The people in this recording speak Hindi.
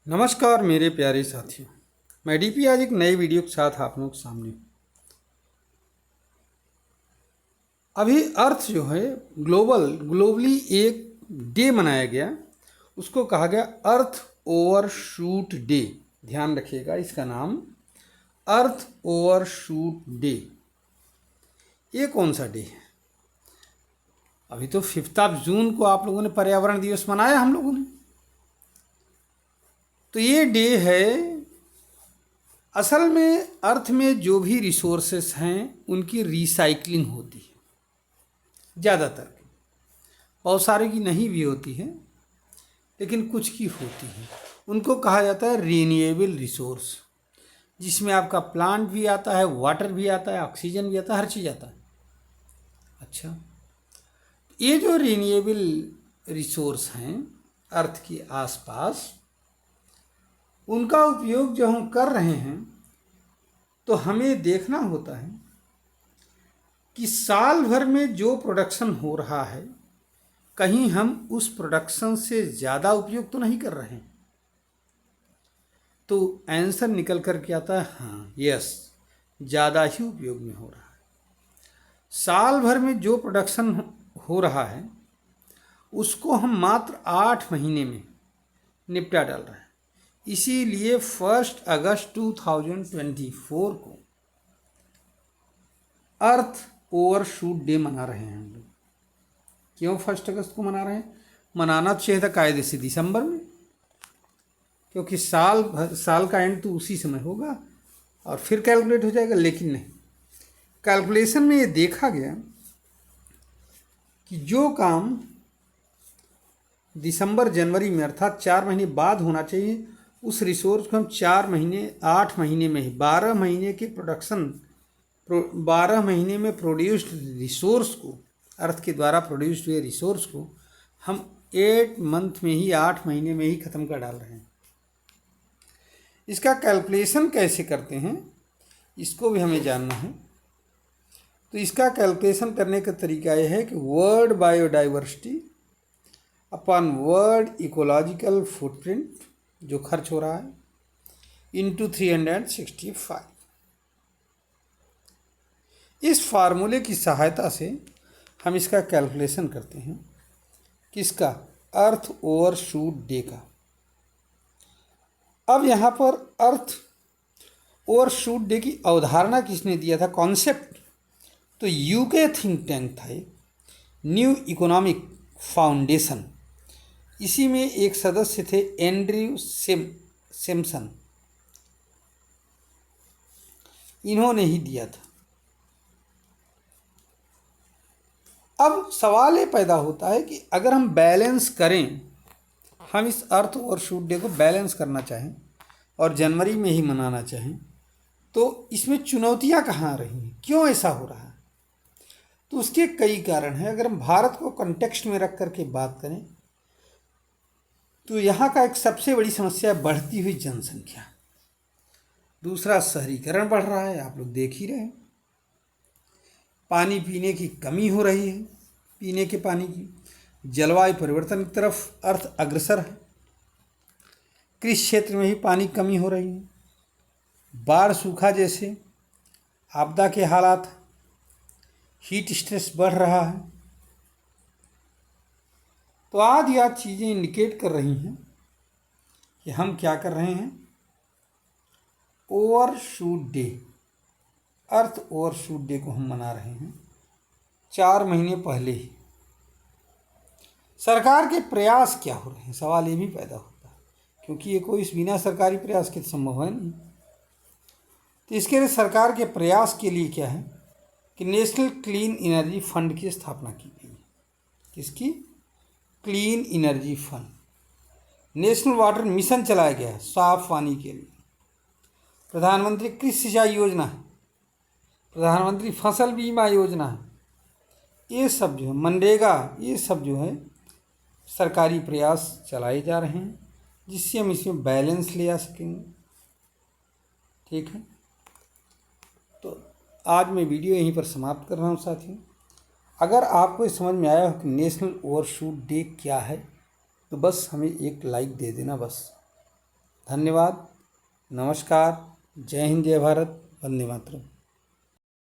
नमस्कार मेरे प्यारे साथियों। मैं डीपी आज एक नए वीडियो के साथ आप लोगों के सामने। अभी अर्थ जो है ग्लोबली एक डे मनाया गया, उसको कहा गया अर्थ ओवरशूट डे। ध्यान रखिएगा, इसका नाम अर्थ ओवरशूट डे। ये कौन सा डे है? अभी तो 5 जून को आप लोगों ने पर्यावरण दिवस मनाया हम लोगों ने। तो ये डे है, असल में अर्थ में जो भी रिसोर्सेस हैं उनकी रिसाइकलिंग होती है ज़्यादातर। बहुत सारे की नहीं भी होती है, लेकिन कुछ की होती है। उनको कहा जाता है रीन्यूएबल रिसोर्स, जिसमें आपका प्लांट भी आता है, वाटर भी आता है, ऑक्सीजन भी आता है, हर चीज़ आता है। अच्छा, ये जो रीन्यूएबल रिसोर्स हैं अर्थ के आसपास, उनका उपयोग जो हम कर रहे हैं, तो हमें देखना होता है कि साल भर में जो प्रोडक्शन हो रहा है, कहीं हम उस प्रोडक्शन से ज़्यादा उपयोग तो नहीं कर रहे हैं। तो आंसर निकल कर के आता है हाँ, यस, ज़्यादा ही उपयोग में हो रहा है। साल भर में जो प्रोडक्शन हो रहा है उसको हम मात्र 8 महीने में निपटा डाल रहे हैं। इसीलिए 1 अगस्त 2024 को अर्थ ओवरशूट डे मना रहे हैं हम लोग। क्यों 1 अगस्त को मना रहे हैं? मनाना चाहिए था कायदे से दिसंबर में, क्योंकि साल का एंड तो उसी समय होगा और फिर कैलकुलेट हो जाएगा। लेकिन नहीं, कैलकुलेशन में ये देखा गया कि जो काम दिसंबर जनवरी में अर्थात 4 महीने बाद होना चाहिए, उस रिसोर्स को हम 4 महीने 8 महीने में ही 12 महीने के 12 महीने में प्रोड्यूस्ड रिसोर्स को, अर्थ के द्वारा प्रोड्यूस्ड हुए रिसोर्स को हम 8 मंथ में ही, 8 महीने में ही ख़त्म कर डाल रहे हैं। इसका कैलकुलेशन कैसे करते हैं, इसको भी हमें जानना है। तो इसका कैलकुलेशन करने का तरीका यह है कि world biodiversity upon world ecological footprint, जो खर्च हो रहा है, इंटू 365। इस फार्मूले की सहायता से हम इसका कैलकुलेशन करते हैं। किसका? अर्थ ओवरशूट डे का। अब यहाँ पर अर्थ ओवरशूट डे की अवधारणा किसने दिया था, कॉन्सेप्ट? तो यूके थिंक टैंक था एक, न्यू इकोनॉमिक फाउंडेशन। इसी में एक सदस्य थे एंड्रयू सिम्पसन, इन्होंने ही दिया था। अब सवाल ये पैदा होता है कि अगर हम बैलेंस करें, हम इस अर्थ ओवरशूट डे को बैलेंस करना चाहें और जनवरी में ही मनाना चाहें, तो इसमें चुनौतियां कहाँ आ रही हैं, क्यों ऐसा हो रहा है? तो उसके कई कारण हैं। अगर हम भारत को कॉन्टेक्स्ट में रख करके बात करें, तो यहाँ का एक सबसे बड़ी समस्या है बढ़ती हुई जनसंख्या। दूसरा, शहरीकरण बढ़ रहा है, आप लोग देख ही रहे हैं। पानी पीने की कमी हो रही है, पीने के पानी की। जलवायु परिवर्तन की तरफ अर्थ अग्रसर है। कृषि क्षेत्र में भी पानी की कमी हो रही है। बाढ़, सूखा जैसे आपदा के हालात, हीट स्ट्रेस बढ़ रहा है। तो आदि चीज़ें इंडिकेट कर रही हैं कि हम क्या कर रहे हैं, ओवरशूट डे, अर्थ ओवरशूट डे को हम मना रहे हैं 4 महीने पहले ही। सरकार के प्रयास क्या हो रहे हैं, सवाल ये भी पैदा होता है, क्योंकि ये कोई बिना सरकारी प्रयास के संभव है नहीं। तो इसके लिए सरकार के प्रयास के लिए क्या है कि नेशनल क्लीन एनर्जी फंड की स्थापना की गई है। किसकी? Clean energy fund. National water mission चलाया गया है साफ पानी के लिए। प्रधानमंत्री कृषि सिंचाई योजना है, प्रधानमंत्री फसल बीमा योजना है। ये सब जो है, मनरेगा, ये सब जो है सरकारी प्रयास चलाए जा रहे हैं, जिससे हम इसमें बैलेंस ले आ सकेंगे। ठीक है, तो आज मैं वीडियो यहीं पर समाप्त कर रहा हूँ साथियों। अगर आपको ये समझ में आया हो कि नेशनल ओवरशूट डे क्या है, तो बस हमें एक लाइक दे देना बस। धन्यवाद, नमस्कार, जय हिंद, जय भारत, वंदे मातरम।